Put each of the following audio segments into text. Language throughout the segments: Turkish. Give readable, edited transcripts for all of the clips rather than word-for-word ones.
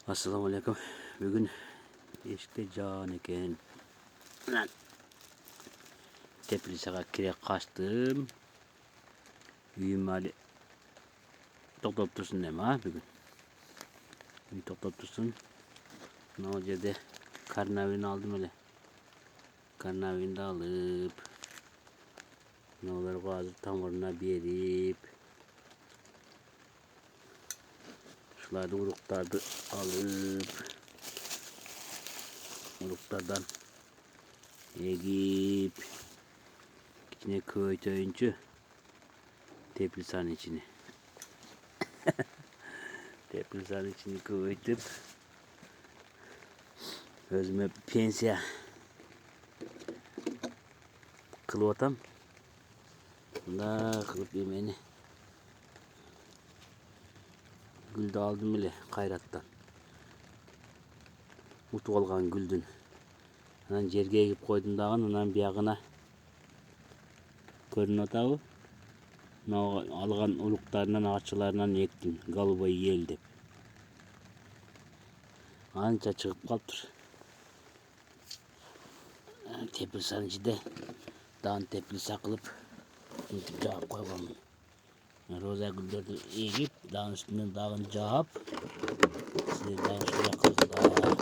Assalamu alaikum. Bugün işte can eken. Lan. Teplisağa kirek kaçtım. Üyüm hali toplap dursun deme ha bugün. Bir toplap dursun. Ne olacak de karnavini aldım öyle. Karnavini de alıp ne olur bazı tamırına berip şularda uruklarda alıp uruklardan egip içine koyunca teplisanın içine teplisanın içine koydum. Özüme pensiya kılıp atam. Bunda kılıp yemeğini gülde aldım bile kayrattan. Utup algan güldün. Anan jerge egip koydum dagın, anan biyagına körün atağı. Algan uluklarından, ağaçlarından ektim. Galıbayı yel dep. Anca çıkıp kalıptır. Teplisanın içinde dağın teplisa kılıp cağıp koyalım. Roza güllerdi egip dağın üstünden dağın cağıp size dağın suya kıldılar.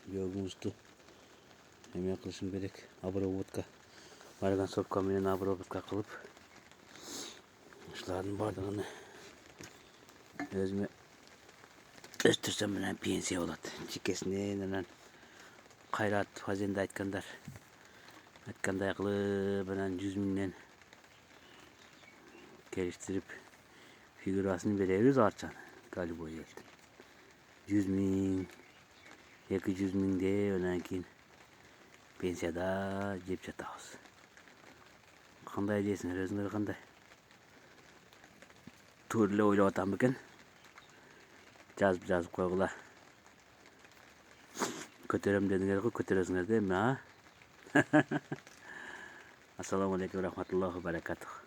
Biyogumuzdu. Hemen kılışım gerek. Abrobotka. Vargan sopka menen abrobotka kılıp şuların bardağını özüme östürsem bilen pensiya bolat. Çikesine kayrat fazenda aytkanday kılıp bilen 100 minden geliştirip figürasını veririz arçan galiba geldi. 100 min 200 min de ölen keyin pensiyada jep жатабыз. Qanday deysiңер өзүңөр qanday? Түрлі ойлап атам екен. Жазып қойғыла. Көтерем дедіңер ғой, көтересіңер де ме? Ассаламу алейкум рахматуллахи ва баракатух.